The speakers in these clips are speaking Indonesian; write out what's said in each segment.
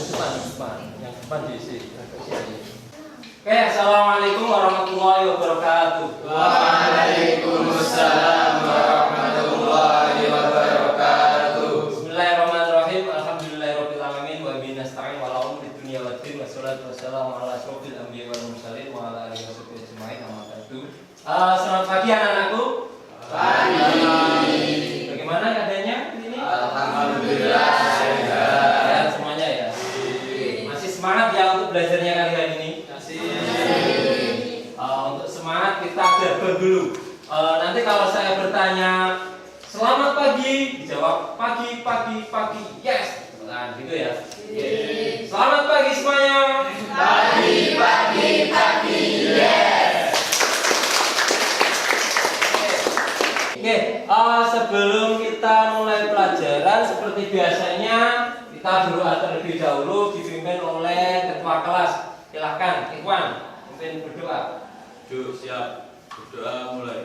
depan. Yang depan diisi. Oke, assalamualaikum warahmatullahi wabarakatuh. Waalaikumsalam warahmatullahi wabarakatuh. Bismillahirrahmanirrahim. Alhamdulillahirabbil alamin wa bihi nasta'in wa la umri dunya waddin wassalatu wassalamu ala asyrofil anbiya'i wal mursalin wa ala alihi washabbihi ajmain amma ba'du. Selamat pagi anak-anakku. Pagi. Bagaimana keadaannya ini? Alhamdulillah sehat. Sehat semuanya ya. Masih semangat ya untuk belajarnya kali ini? Untuk semangat kita jaga dulu. Nanti kalau saya bertanya selamat pagi, dijawab pagi, yes. Nah, gitu ya. Selamat pagi semuanya. Pagi, yes. Oke, sebelum kita mulai pelajaran seperti biasanya kita berdoa terlebih dahulu dipimpin oleh ketua kelas. Silahkan, Ikhwan, pimpin berdoa. Siap. Berdoa mulai.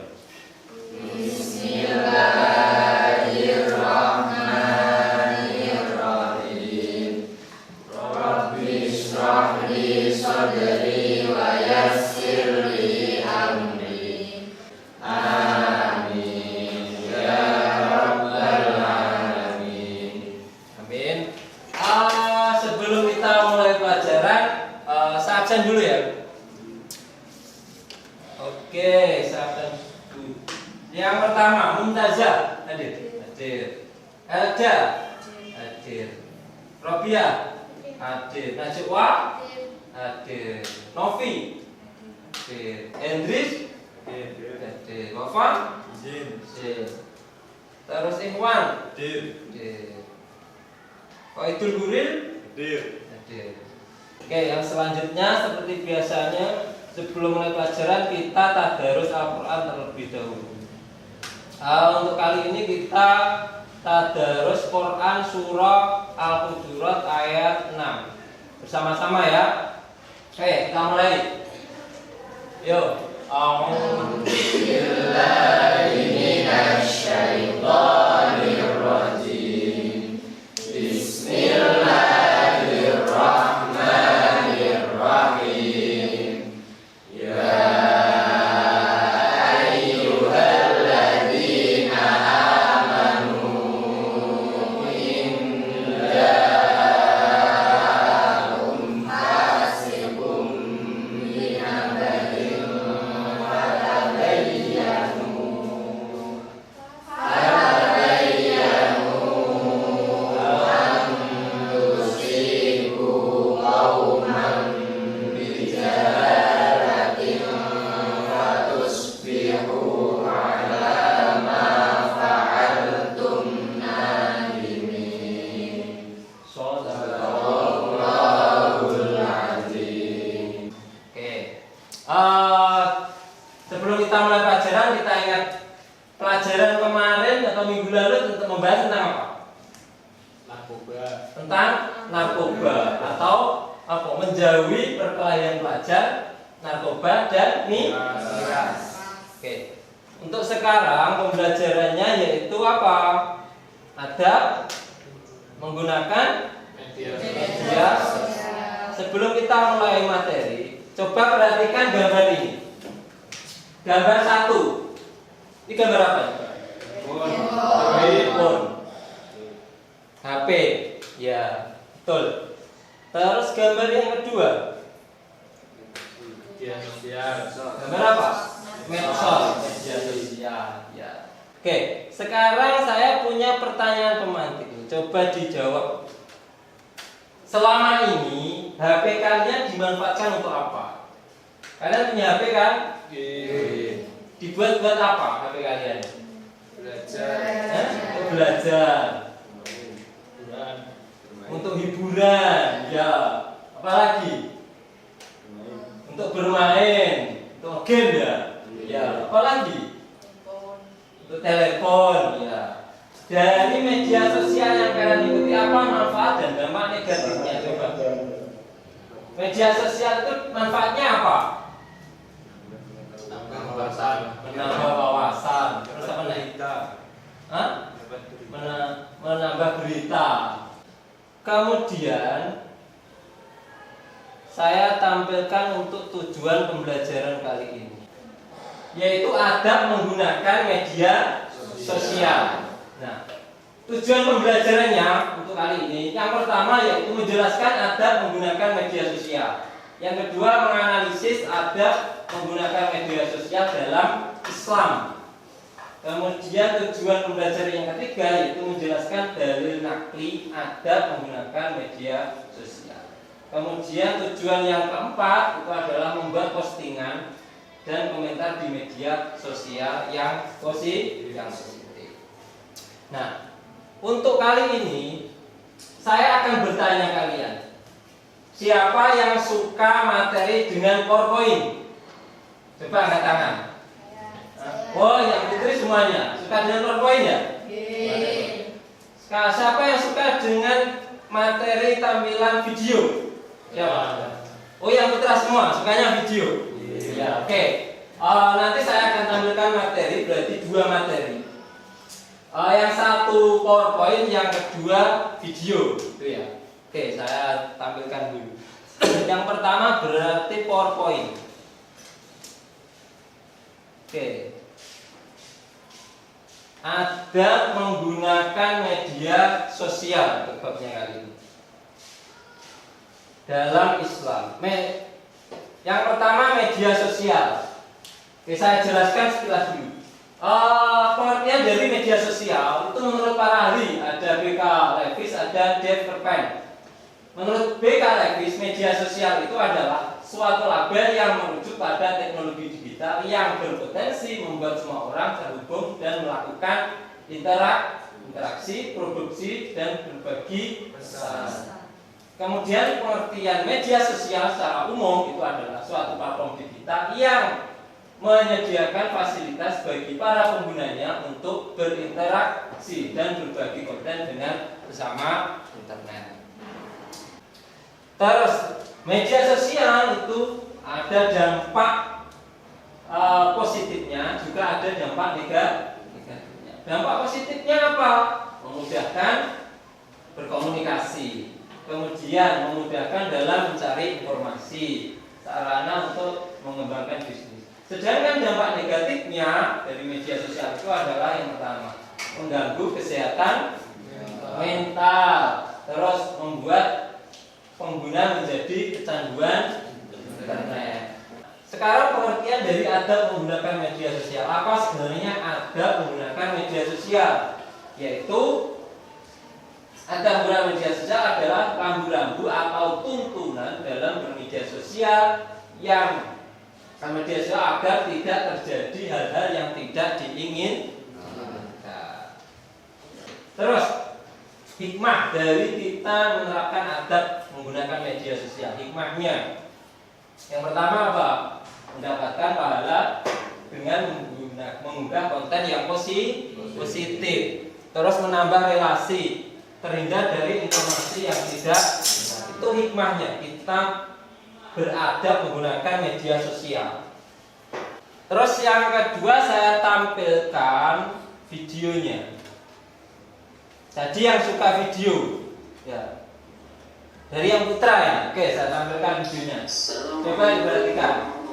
Bismillahirrahmanirrahim. Rabbi shrah li sadri wa yassir li amri. Amin ya rabbal alamin. Amin. Sebelum kita mulai pelajaran, saya absen dulu ya. Oke, saya absen dulu. Yang pertama, Mumtazah hadir. Elda hadir. Robiah hadir. Najwa hadir. Novi hadir. Hendris hadir. Wafa hadir. Terus Ikhwan hadir. Faidul Guril hadir. Oke, yang selanjutnya seperti biasanya sebelum mulai pelajaran kita tadarus Al-Quran terlebih dahulu. Untuk kali ini kita tadarus Quran surah Al-Hujurat ayat 6 bersama-sama ya. Oke, kita mulai. Yuk. A'udzubillahi minasyaitonirrajim. Bismillahirrahmanirrahim. Ya ayyuhalladzina amanu in ja'akum fasiqun binaba'in Sebelum kita mulai pelajaran, kita ingat pelajaran kemarin atau minggu lalu untuk membahas tentang apa? Tentang narkoba atau apa? Menjauhi perkelahian pelajar, narkoba dan miras. Oke. Untuk sekarang pembelajarannya yaitu apa? Ada menggunakan media. Sebelum kita mulai materi, coba perhatikan gambar ini. Gambar 1. Ini gambar apa? Handphone. HP. Ya, betul. Terus gambar yang kedua. Gambar apa? Medsos. Media sosial. Ya. Oke, sekarang saya punya pertanyaan pemantik. Coba dijawab. Selama ini HP kalian dimanfaatkan untuk apa? Kalian punya HP kan? Dibuat buat apa HP kalian? Belajar. Untuk hiburan, ya. Apalagi? Untuk bermain, untuk game ya. Ya, apalagi? Untuk telepon, ya. Dari media sosial yang kalian ikuti apa manfaat dan dampak negatifnya? Coba. Media sosial itu manfaatnya apa? Menambah wawasan. Terus apa lagi? Menambah berita. Kemudian saya tampilkan untuk tujuan pembelajaran kali ini, yaitu adab menggunakan media sosial. Nah, tujuan pembelajarannya untuk kali ini, yang pertama yaitu menjelaskan adab menggunakan media sosial. Yang kedua, menganalisis adab menggunakan media sosial dalam Islam. Kemudian tujuan pembelajaran yang ketiga yaitu menjelaskan dalil nakli adab menggunakan media sosial. Kemudian tujuan yang keempat itu adalah membuat postingan dan komentar di media sosial yang positif. Nah, untuk kali ini saya akan bertanya kalian, siapa yang suka materi dengan PowerPoint? Coba angkat tangan. Oh, yang putri semuanya suka dengan PowerPoint ya? Siapa yang suka dengan materi tampilan video? Siapa? Oh, yang putra semua sukanya video. Ya, oke. Nanti saya akan tampilkan materi, berarti dua materi. Yang satu PowerPoint, yang kedua video, itu ya. Oke, saya tampilkan dulu. Yang pertama berarti PowerPoint. Oke. Adab menggunakan media sosial babnya kali ini dalam Islam. Yang pertama media sosial. Oke, saya jelaskan sekilas dulu. Pengertian dari media sosial itu menurut para ahli, ada BK Levis, ada Dave Kerpen. Menurut BK Levis, media sosial itu adalah suatu label yang merujuk pada teknologi digital yang berpotensi membuat semua orang terhubung dan melakukan interaksi, produksi, dan berbagi pesan. Kemudian pengertian media sosial secara umum itu adalah suatu platform digital yang menyediakan fasilitas bagi para penggunanya untuk berinteraksi dan berbagi konten dengan sesama internet. Terus media sosial itu ada dampak positifnya, juga ada dampak negatifnya. Dampak positifnya apa? Memudahkan berkomunikasi, kemudian memudahkan dalam mencari informasi, sarana untuk mengembangkan bisnis. Sedangkan dampak negatifnya dari media sosial itu adalah yang pertama, mengganggu kesehatan mental, terus membuat pengguna menjadi kecanduan internet. Sekarang pengertian dari adab menggunakan media sosial. Apa sebenarnya adab menggunakan media sosial? Yaitu adab menggunakan media sosial adalah rambu-rambu atau tuntunan dalam bermedia sosial yang media sosial agar tidak terjadi hal-hal yang tidak diinginkan. Terus hikmah dari kita menerapkan adab menggunakan media sosial. Hikmahnya yang pertama apa? Mendapatkan pahala dengan mengunggah konten yang positif. Terus menambah relasi, terhindar dari informasi yang tidak. Itu hikmahnya kita beradab menggunakan media sosial. Terus yang kedua saya tampilkan videonya. Jadi yang suka video ya, dari yang putra ya. Oke, saya tampilkan videonya. Coba diperhatikan.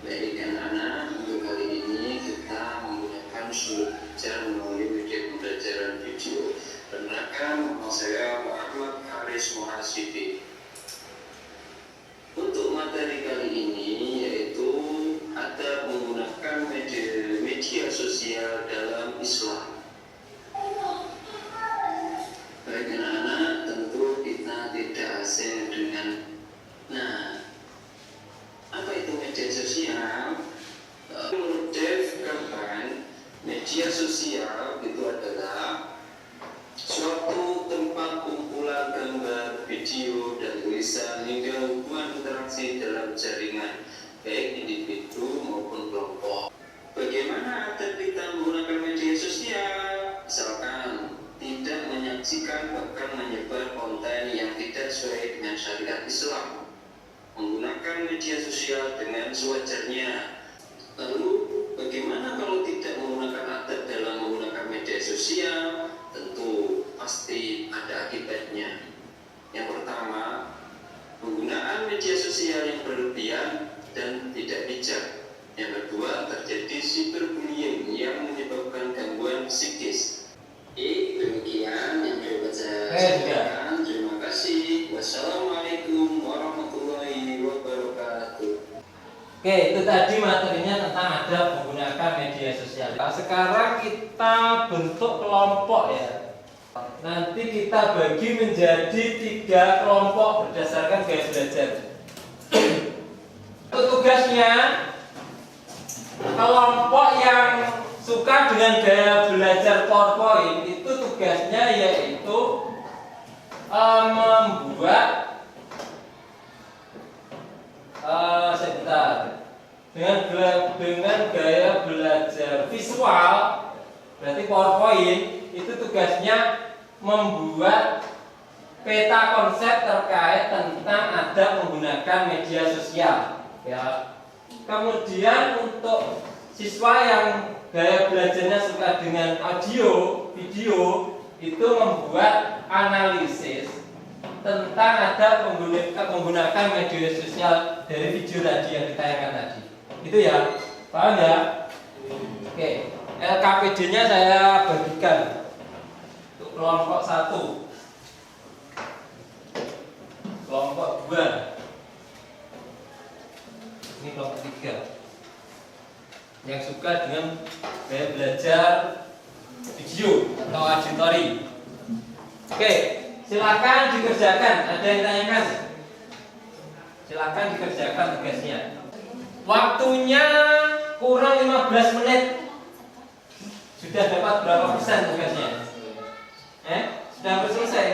Baik anak-anak, untuk kali ini kita menggunakan sudut belajar melalui media pembelajaran video. Perkenalkan, nama saya Muhammad Haris Muhasidi. Untuk materi kali ini yaitu adab menggunakan media sosial dalam Islam. Baik anak-anak, tentu kita tidak asing dengan apa itu media sosial? Menurut Dave Kerpen, media sosial itu adalah suatu tempat kumpulan gambar, video, dan tulisan hingga hubungan interaksi dalam jaringan baik individu maupun kelompok. Bagaimana adab kita menggunakan media sosial? Misalkan tidak menyaksikan bahkan menyebar konten yang tidak sesuai dengan syariat Islam, menggunakan media sosial dengan sewajarnya. Lalu bagaimana kalau tidak menggunakan adab dalam menggunakan media sosial? Tentu pasti ada akibatnya. Yang pertama, penggunaan media sosial yang berlebihan dan tidak bijak. Yang kedua, terjadi cyberbullying yang menyebabkan gangguan psikis. Demikian yang dapat saya sampaikan. Terima kasih. Wassalamualaikum warahmatullahi wabarakatuh. Oke, itu tadi materinya tentang adab menggunakan media sosial. Nah, sekarang kita bentuk kelompok ya. Nanti kita bagi menjadi 3 kelompok berdasarkan gaya belajar. Untuk tugasnya, kelompok yang suka dengan gaya belajar PowerPoint itu tugasnya yaitu membuat sebentar dengan gaya belajar visual, berarti PowerPoint itu tugasnya membuat peta konsep terkait tentang adab menggunakan media sosial ya. Kemudian untuk siswa yang gaya belajarnya suka dengan audio, video, itu membuat analisis tentang adab menggunakan media sosial dari video tadi yang ditayangkan tadi. Itu ya, paham ya? Oke, LKPD-nya saya bagikan untuk kelompok 1, kelompok 2, ini kelompok 3 yang suka dengan gaya belajar video atau auditori. Oke, silakan dikerjakan. Ada yang tanyakan? Silakan dikerjakan tugasnya. Waktunya kurang 15 menit. Sudah dapat berapa persen tugasnya? Sudah selesai?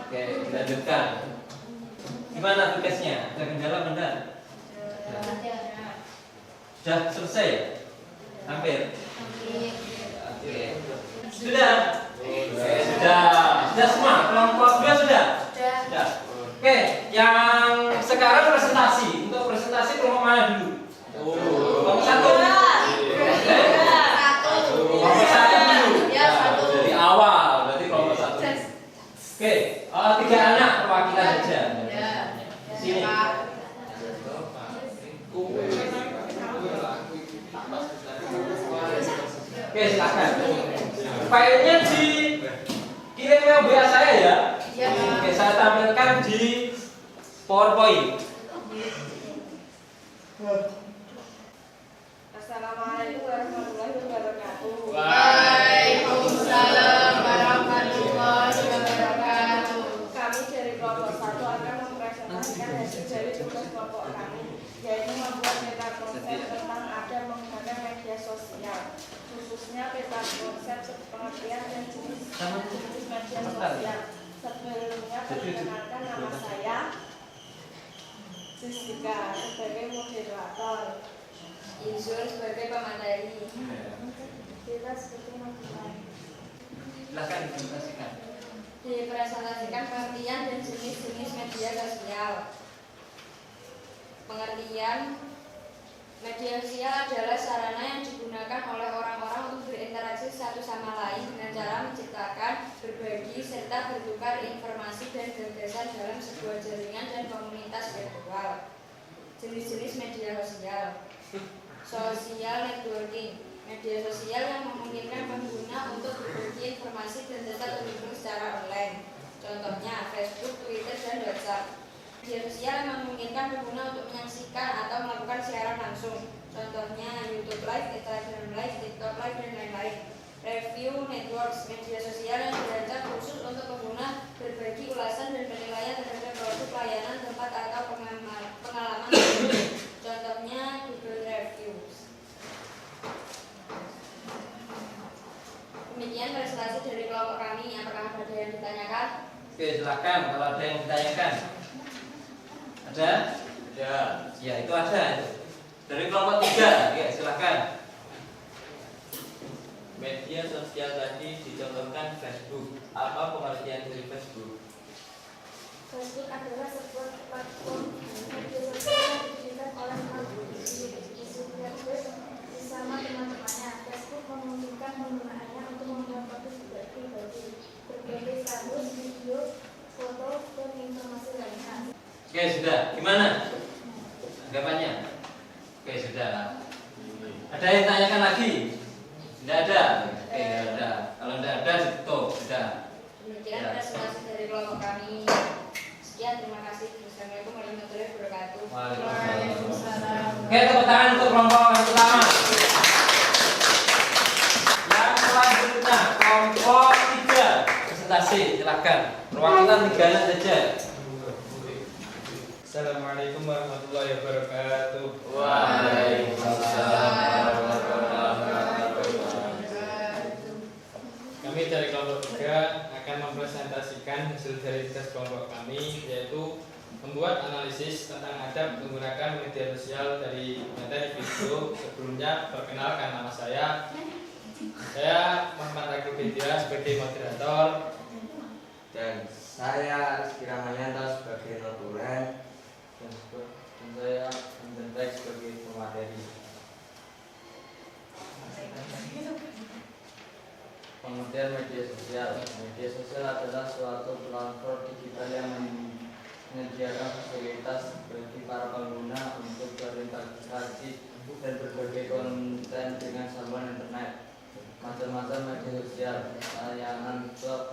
Oke, dilanjutkan. Gimana tugasnya? Ada kendala benar? Sudah selesai? Hampir? Oke. Sudah? Sudah semua? Kelompok 2 sudah? Sudah. Oke, yang sekarang presentasi. Untuk presentasi kelompok mana dulu? Kelompok 1? Kelompok 1 dulu? Dari awal, berarti kelompok 1. Oke, 3 anak perwakilan saja. Sini. Oke, silakan. Filenya dikirim ke WA saya ya. Oke, saya tampilkan di PowerPoint. Assalamualaikum warahmatullahi wabarakatuh. Waalaikumsalam warahmatullahi wabarakatuh. Kami dari kelompok 1 akan mempresentasikan hasil dari tugas kelompok kami, yaitu membuat peta konsep tentang adab menggunakan media sosial, khususnya peta konsep pengertian dan jenis media sosial. Sebelumnya perkenalkan nama saya Jessica sebagai moderator, Insul sebagai pemateri. kita seperti memulai. Silakan dipresentasikan. Dipresentasikan pengertian dan jenis-jenis media sosial. Pengertian media sosial adalah sarana yang digunakan oleh orang-orang untuk berinteraksi satu sama lain dengan cara menciptakan, berbagi, serta bertukar informasi dan gagasan dalam sebuah jaringan dan komunitas virtual. Jenis-jenis media sosial. Social networking, media sosial yang memungkinkan pengguna untuk berbagi informasi dan data terhubung secara online. Contohnya Facebook, Twitter, dan WhatsApp. Media sosial yang memungkinkan pengguna untuk menyaksikan atau melakukan siaran langsung. Contohnya YouTube Live, Instagram Live, TikTok Live, dan lain-lain. Review networks, media sosial yang dirancang khusus untuk pengguna berbagi ulasan dan penilaian terhadap produk, layanan, tempat, atau pengalaman tersebut. Contohnya Google Reviews. Demikian presentasi dari kelompok kami. Apakah ada yang ditanyakan? Oke, silakan kalau ada yang ditanyakan. Ada? Ada. Ya, itu ada. Dari kelompok 3, ya silakan. Media sosial tadi dicontohkan Facebook. Apa pengertian dari Facebook? Facebook adalah sebuah platform media sosial yang didirikan oleh Mark Zuckerberg bersama teman-temannya. Facebook memungkinkan penggunaannya untuk membuat konten pribadi, berbagai status, video, foto dan informasi lainnya. Oke, sudah. Gimana? Anggapannya? Oke, sudah. Ada yang tanyakan lagi? Tidak ada? Oke, tidak ada. Kalau tidak ada, ditutup. Sudah. Demikian presentasi dari kelompok kami. Sekian, terima kasih. Wassalamualaikum warahmatullahi wabarakatuh. Waalaikumsalam. Oke, tepuk tangan untuk kelompok yang pertama. Yang selanjutnya, kelompok 3. Presentasi, silakan. Perwakilan 3 anak saja. Assalamualaikum warahmatullahi wabarakatuh. Waalaikumsalam warahmatullahi wabarakatuh. Kami dari kelompok 3 akan mempresentasikan hasil dari tes kelompok kami, yaitu membuat analisis tentang adab menggunakan media sosial dari materi video. Sebelumnya, perkenalkan nama saya. Saya Muhammad Akil Fidya sebagai moderator. Dan saya Rizky Ramanyanto sebagai notulen, dan saya Anton Baik sebagai pemateri. Kemudian media sosial adalah suatu platform digital yang menyediakan fasilitas bagi para pengguna untuk berinteraksi dan berbagai konten dengan sambungan internet. Macam-macam media sosial, layanan blog,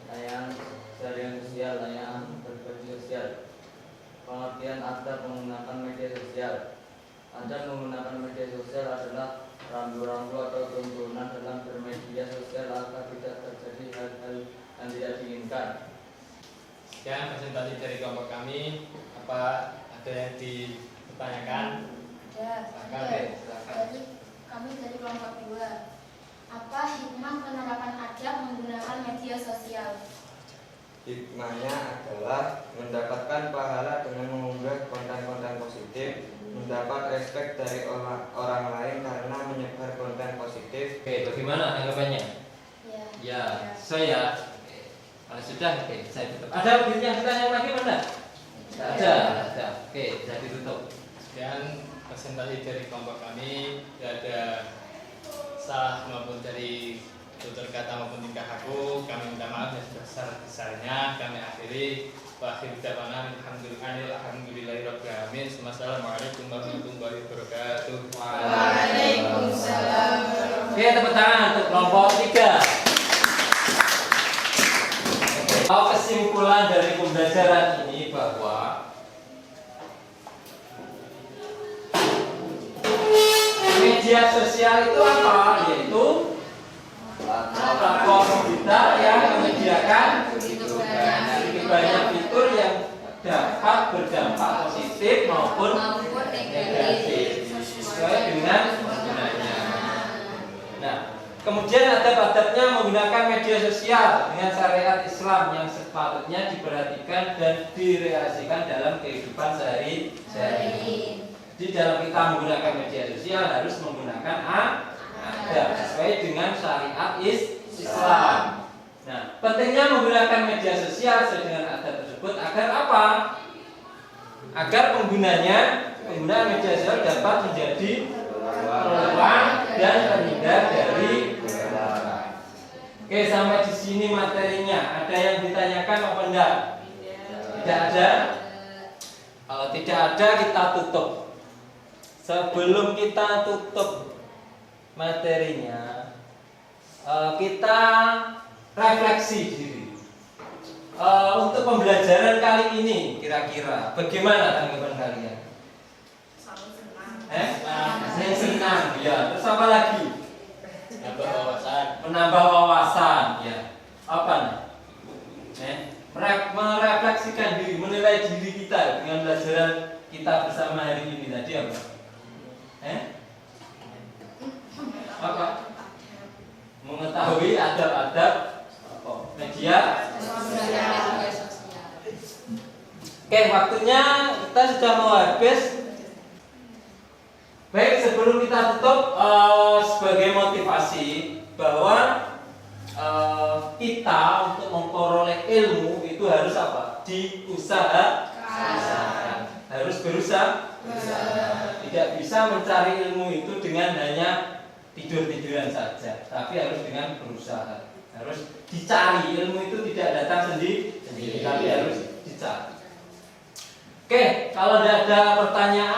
layanan jaringan sosial, layanan berbagi sosial. Pengertian adab menggunakan media sosial. Adab menggunakan media sosial adalah rambu-rambu atau tuntunan dalam bermedia sosial agar tidak terjadi hal-hal yang tidak diinginkan. Sekian presentasi dari kelompok kami. Apa ada yang dipertanyakan? Silakan. Jadi kami dari kelompok 2. Apa hikmah penerapan adab menggunakan media sosial? Hikmahnya adalah mendapatkan pahala dengan mengunggah konten-konten positif, mendapat respek dari orang lain karena menyebar konten positif. Oke, bagaimana tanggapannya? Ya. Ya, saya. Kalau sudah, oke, saya tutup. Ada yang ditanya lagi mana? Tidak ada. Oke, saya ditutup. Sekian presentasi dari kelompok kami. Tidak ada salah maupun dari tutur kata maupun tingkah laku. Kami minta maaf yang sebesar-besarnya. Kami akhiri. Wa akhir da'wana alhamdulillahirabbil alamin. Wassalamualaikum warahmatullahi wabarakatuh. Waalaikumsalam. Oke, tepuk tangan untuk kelompok 3. Kesimpulan dari pembelajaran ini bahwa media sosial itu apa? Yaitu platform digital yang menyediakan banyak fitur yang dapat berdampak positif maupun negatif sesuai dengan penggunanya. Nah, kemudian adab-adabnya menggunakan media sosial dengan syariat Islam yang sepatutnya diperhatikan dan direalisasikan dalam kehidupan sehari-hari. Di dalam kita menggunakan media sosial harus menggunakan adab sesuai dengan syariat Islam. Nah, pentingnya menggunakan media sosial sesuai dengan adab tersebut agar apa? Agar pengguna media sosial dapat menjadi peluang dan terhindar dari kegagalan. Oke, sampai di sini materinya. Ada yang ditanyakan apa enggak? Tidak ada? Kalau tidak ada, kita tutup. Sebelum kita tutup materinya, kita refleksi diri. Untuk pembelajaran kali ini, kira-kira bagaimana tanggapan kalian? Senang, ya. Terus apa lagi? Menambah wawasan, ya. Apa nih? Merefleksikan diri, menilai diri kita dengan pelajaran kita bersama hari ini tadi apa? Apa? Mengetahui adab-adab media. Oke, waktunya kita sudah mau habis. Baik, sebelum kita tutup, sebagai motivasi bahwa kita untuk memperoleh ilmu itu harus apa? Diusahakan. Harus berusaha. Tidak bisa mencari ilmu itu dengan hanya tidur-tiduran saja, tapi harus dengan berusaha. Harus dicari, ilmu itu tidak datang sendiri. Jadi kami harus dicat. Oke, kalau tidak ada pertanyaan